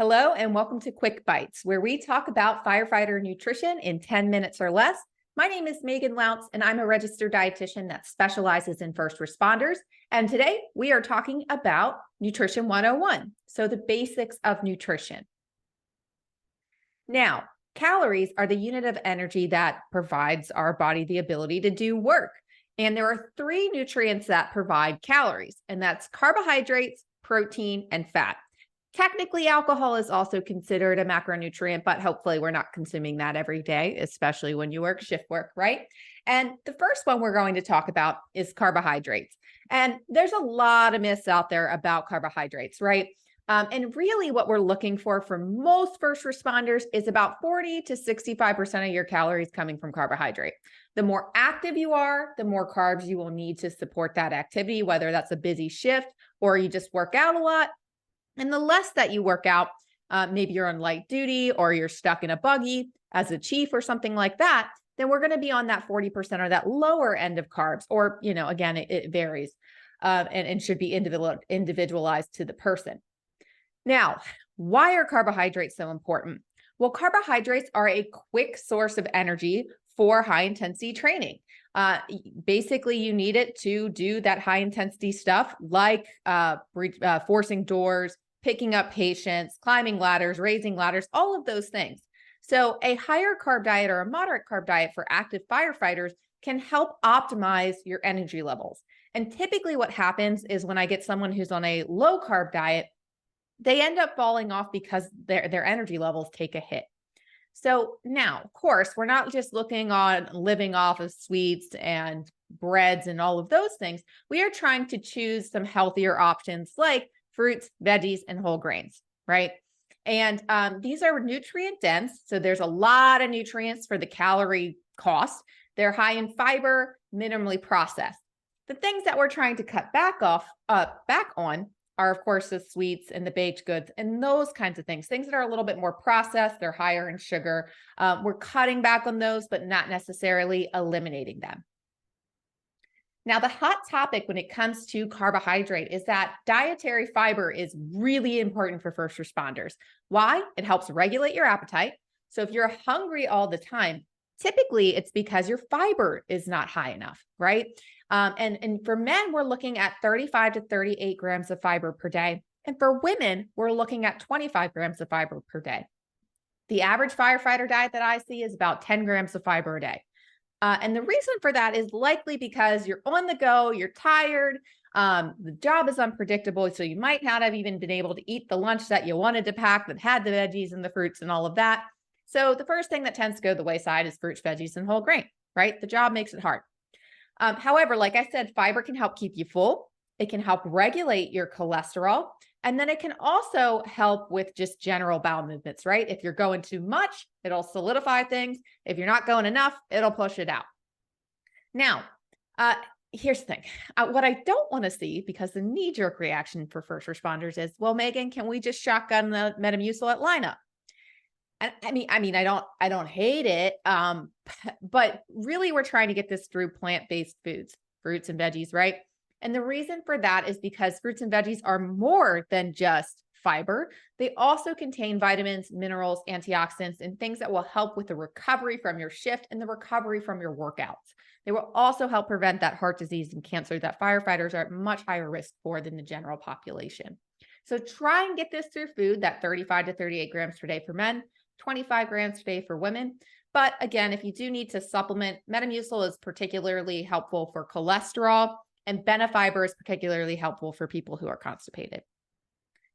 Hello, and welcome to Quick Bites, where we talk about firefighter nutrition in 10 minutes or less. My name is Megan Lounce, and I'm a registered dietitian that specializes in first responders. And today we are talking about Nutrition 101, so the basics of nutrition. Now, calories are the unit of energy that provides our body the ability to do work. And there are three nutrients that provide calories, and that's carbohydrates, protein, and fat. Technically, alcohol is also considered a macronutrient, but hopefully we're not consuming that every day, especially when you work shift work, right? And the first one we're going to talk about is carbohydrates. And there's a lot of myths out there about carbohydrates, right? And really what we're looking for most first responders is about 40 to 65% of your calories coming from carbohydrate. The more active you are, the more carbs you will need to support that activity, whether that's a busy shift or you just work out a lot. And the less that you work out, maybe you're on light duty or you're stuck in a buggy as a chief or something like that, then we're going to be on that 40% or that lower end of carbs. Or, again, it varies and should be individualized to the person. Now, why are carbohydrates so important? Well, carbohydrates are a quick source of energy for high intensity training. Basically, you need it to do that high intensity stuff like forcing doors, picking up patients, climbing ladders, raising ladders, all of those things. So a higher carb diet or a moderate carb diet for active firefighters can help optimize your energy levels. And typically what happens is when I get someone who's on a low carb diet, they end up falling off because their energy levels take a hit. So now, of course, we're not just looking on living off of sweets and breads and all of those things. We are trying to choose some healthier options like fruits, veggies, and whole grains, right? And these are nutrient dense. So there's a lot of nutrients for the calorie cost. They're high in fiber, minimally processed. The things that we're trying to cut back on are, of course, the sweets and the baked goods and those kinds of things that are a little bit more processed. They're higher in sugar. We're cutting back on those, but not necessarily eliminating them. Now, the hot topic when it comes to carbohydrate is that dietary fiber is really important for first responders. Why? It helps regulate your appetite. So if you're hungry all the time, typically it's because your fiber is not high enough, right? And for men, we're looking at 35 to 38 grams of fiber per day. And for women, we're looking at 25 grams of fiber per day. The average firefighter diet that I see is about 10 grams of fiber a day. And the reason for that is likely because you're on the go, you're tired, the job is unpredictable, so you might not have even been able to eat the lunch that you wanted to pack that had the veggies and the fruits and all of that. So the first thing that tends to go to the wayside is fruits, veggies, and whole grain, right? The job makes it hard. However, like I said, fiber can help keep you full. It can help regulate your cholesterol. And then it can also help with just general bowel movements, right? If you're going too much, it'll solidify things. If you're not going enough, it'll push it out. Now, here's the thing. What I don't want to see, because the knee-jerk reaction for first responders is, well, Megan, can we just shotgun the Metamucil at lineup? I don't hate it. But really we're trying to get this through plant-based foods, fruits and veggies, right? And the reason for that is because fruits and veggies are more than just fiber. They also contain vitamins, minerals, antioxidants, and things that will help with the recovery from your shift and the recovery from your workouts. They will also help prevent that heart disease and cancer that firefighters are at much higher risk for than the general population. So try and get this through food, that 35 to 38 grams per day for men, 25 grams per day for women. But again, if you do need to supplement, Metamucil is particularly helpful for cholesterol, and Benefiber is particularly helpful for people who are constipated.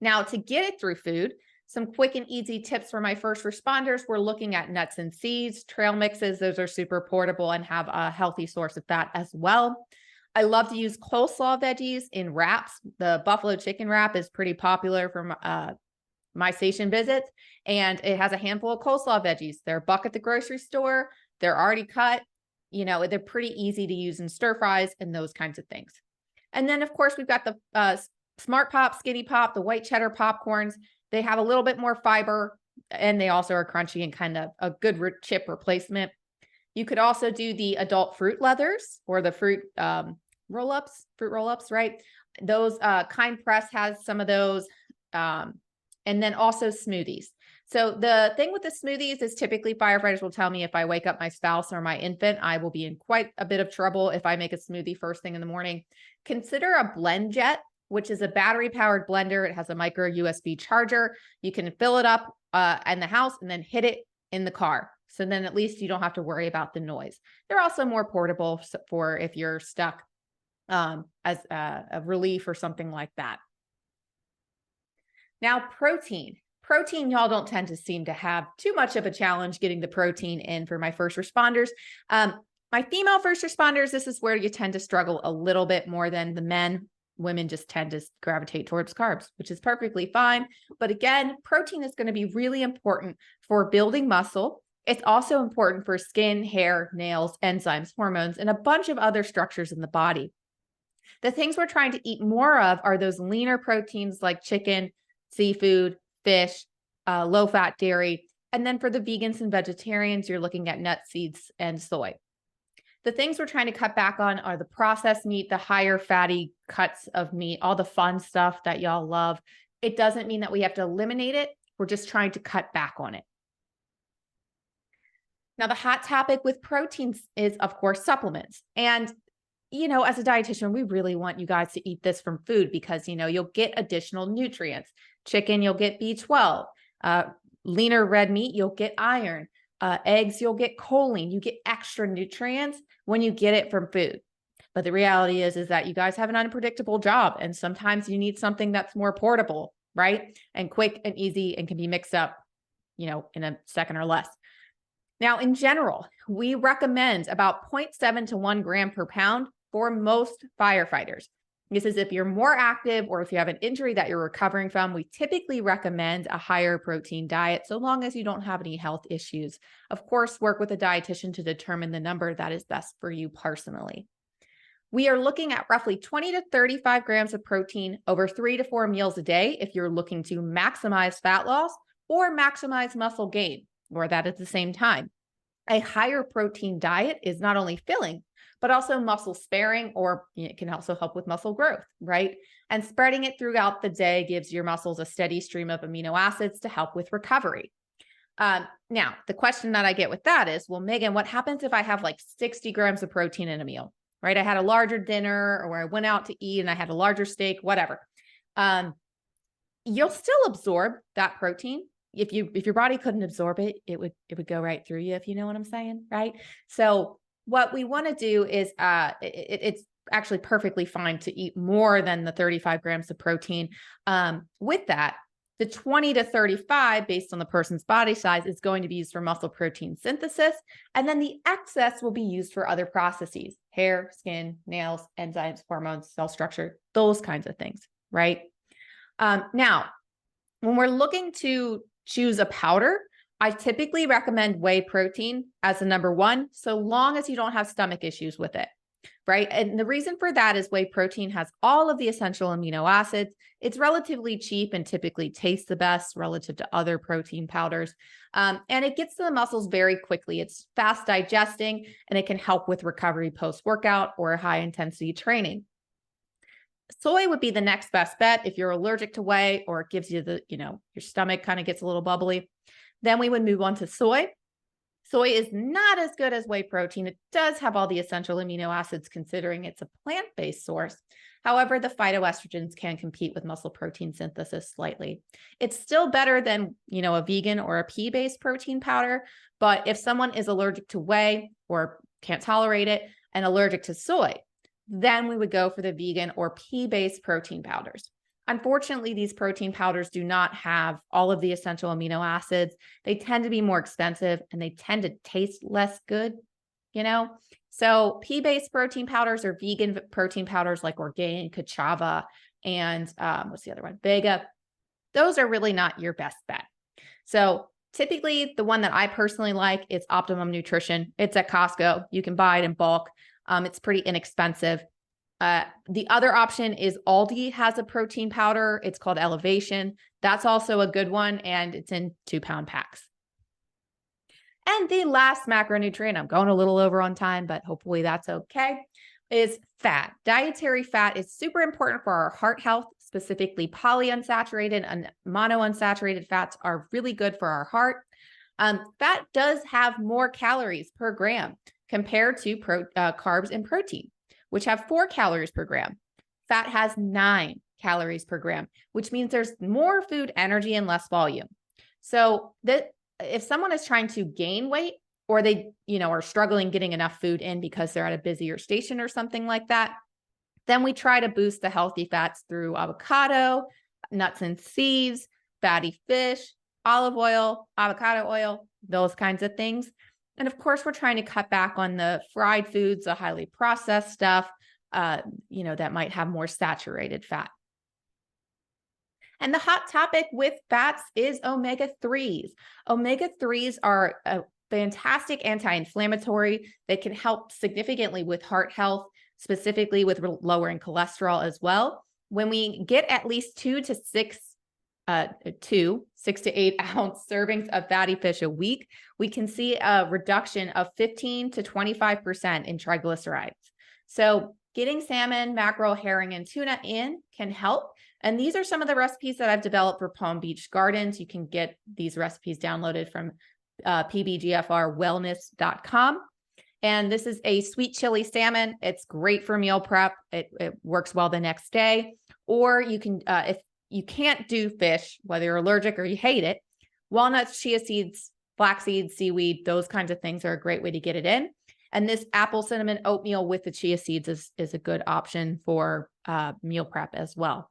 Now, to get it through food, some quick and easy tips for my first responders, we're looking at nuts and seeds, trail mixes. Those are super portable and have a healthy source of fat as well. I love to use coleslaw veggies in wraps. The buffalo chicken wrap is pretty popular from my station visits, and it has a handful of coleslaw veggies. They're a buck at the grocery store. They're already cut. They're pretty easy to use in stir fries and those kinds of things. And then, of course, we've got the Smart Pop, Skinny Pop, the white cheddar popcorns. They have a little bit more fiber, and they also are crunchy and kind of a good chip replacement. You could also do the adult fruit leathers or the fruit roll-ups, right? Those Kind Press has some of those. and then also smoothies. So the thing with the smoothies is typically firefighters will tell me if I wake up my spouse or my infant, I will be in quite a bit of trouble if I make a smoothie first thing in the morning. Consider a blend jet, which is a battery powered blender. It has a micro USB charger. You can fill it up in the house and then hit it in the car. So then at least you don't have to worry about the noise. They're also more portable for if you're stuck as a relief or something like that. Now, protein. Protein, y'all don't tend to seem to have too much of a challenge getting the protein in for my first responders. My female first responders, this is where you tend to struggle a little bit more than the men. Women just tend to gravitate towards carbs, which is perfectly fine. But again, protein is going to be really important for building muscle. It's also important for skin, hair, nails, enzymes, hormones, and a bunch of other structures in the body. The things we're trying to eat more of are those leaner proteins like chicken, seafood, fish, low-fat dairy. And then for the vegans and vegetarians, you're looking at nuts, seeds, and soy. The things we're trying to cut back on are the processed meat, the higher fatty cuts of meat, all the fun stuff that y'all love. It doesn't mean that we have to eliminate it. We're just trying to cut back on it. Now, the hot topic with proteins is, of course, supplements. And as a dietitian, we really want you guys to eat this from food because, you'll get additional nutrients. Chicken, you'll get B12. Leaner red meat, you'll get iron. Eggs, you'll get choline. You get extra nutrients when you get it from food. But the reality is that you guys have an unpredictable job. And sometimes you need something that's more portable, right? And quick and easy and can be mixed up, in a second or less. Now, in general, we recommend about 0.7 to 1 gram per pound for most firefighters. This is if you're more active or if you have an injury that you're recovering from. We typically recommend a higher protein diet so long as you don't have any health issues. Of course, work with a dietitian to determine the number that is best for you personally. We are looking at roughly 20 to 35 grams of protein over 3 to 4 meals a day if you're looking to maximize fat loss or maximize muscle gain, or that at the same time. A higher protein diet is not only filling, but also muscle sparing, or it can also help with muscle growth, right? And spreading it throughout the day gives your muscles a steady stream of amino acids to help with recovery. Now, the question that I get with that is, well, Megan, what happens if I have like 60 grams of protein in a meal, right? I had a larger dinner or I went out to eat and I had a larger steak, whatever. You'll still absorb that protein. If your body couldn't absorb it, it would go right through you, if you know what I'm saying, right? So what we want to do is it's actually perfectly fine to eat more than the 35 grams of protein. With that, the 20 to 35, based on the person's body size, is going to be used for muscle protein synthesis. And then the excess will be used for other processes: hair, skin, nails, enzymes, hormones, cell structure, those kinds of things, right? Now, when we're looking to choose a powder, I typically recommend whey protein as the number one, so long as you don't have stomach issues with it, right? And the reason for that is whey protein has all of the essential amino acids. It's relatively cheap and typically tastes the best relative to other protein powders. And it gets to the muscles very quickly. It's fast digesting, and it can help with recovery post-workout or high intensity training. Soy would be the next best bet if you're allergic to whey or it gives you your stomach kind of gets a little bubbly. Then we would move on to soy. Soy is not as good as whey protein. It does have all the essential amino acids considering it's a plant-based source. However, the phytoestrogens can compete with muscle protein synthesis slightly. It's still better than, a vegan or a pea-based protein powder, but if someone is allergic to whey or can't tolerate it and allergic to soy, then we would go for the vegan or pea-based protein powders. Unfortunately, these protein powders do not have all of the essential amino acids. They tend to be more expensive and they tend to taste less good, So pea-based protein powders or vegan protein powders like Orgain, Kachava, and what's the other one? Vega. Those are really not your best bet. So typically the one that I personally like is Optimum Nutrition. It's at Costco. You can buy it in bulk. It's pretty inexpensive. The other option is Aldi has a protein powder. It's called Elevation. That's also a good one, and it's in 2-pound packs. And the last macronutrient, I'm going a little over on time, but hopefully that's okay, is fat. Dietary fat is super important for our heart health, specifically polyunsaturated and monounsaturated fats, are really good for our heart. Fat does have more calories per gram compared to carbs and protein, which have 4 calories per gram. Fat has 9 calories per gram, which means there's more food energy and less volume. So that if someone is trying to gain weight, or they, are struggling getting enough food in because they're at a busier station or something like that, then we try to boost the healthy fats through avocado, nuts and seeds, fatty fish, olive oil, avocado oil, those kinds of things. And of course, we're trying to cut back on the fried foods, the highly processed stuff, that might have more saturated fat. And the hot topic with fats is omega-3s. Omega-3s are a fantastic anti-inflammatory that can help significantly with heart health, specifically with lowering cholesterol as well. When we get at least 6 to 8 ounce servings of fatty fish a week, we can see a reduction of 15 to 25% in triglycerides. So getting salmon, mackerel, herring, and tuna in can help. And these are some of the recipes that I've developed for Palm Beach Gardens. You can get these recipes downloaded from pbgfrwellness.com. And this is a sweet chili salmon. It's great for meal prep. It works well the next day. Or you can, if you can't do fish, whether you're allergic or you hate it, walnuts, chia seeds, flax seeds, seaweed, those kinds of things are a great way to get it in. And this apple cinnamon oatmeal with the chia seeds is a good option for meal prep as well.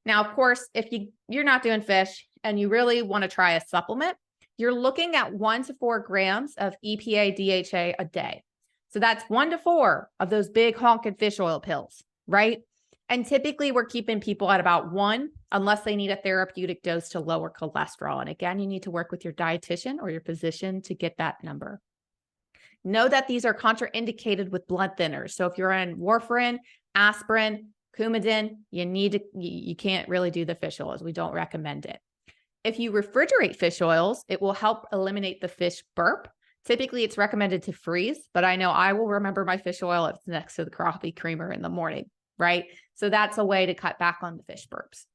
Now, of course, if you're not doing fish and you really want to try a supplement, you're looking at 1 to 4 grams of EPA DHA a day. So that's 1 to 4 of those big honking fish oil pills, right? And typically we're keeping people at about 1 unless they need a therapeutic dose to lower cholesterol. And again, you need to work with your dietitian or your physician to get that number. Know that these are contraindicated with blood thinners. So if you're on warfarin, aspirin, Coumadin, you can't really do the fish oils. We don't recommend it. If you refrigerate fish oils, it will help eliminate the fish burp. Typically, it's recommended to freeze, but I know I will remember my fish oil if it's next to the coffee creamer in the morning, right? So that's a way to cut back on the fish burps.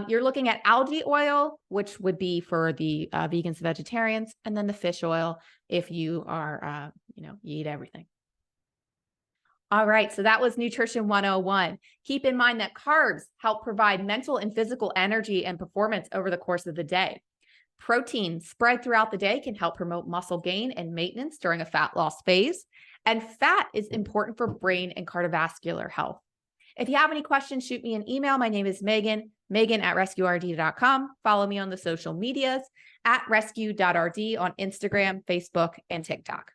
You're looking at algae oil, which would be for the vegans and vegetarians, and then the fish oil if you are, you eat everything. All right, so that was Nutrition 101. Keep in mind that carbs help provide mental and physical energy and performance over the course of the day. Protein spread throughout the day can help promote muscle gain and maintenance during a fat loss phase. And fat is important for brain and cardiovascular health. If you have any questions, shoot me an email. My name is Megan, Megan@RescueRD.com. Follow me on the social medias at rescue.rd on Instagram, Facebook, and TikTok.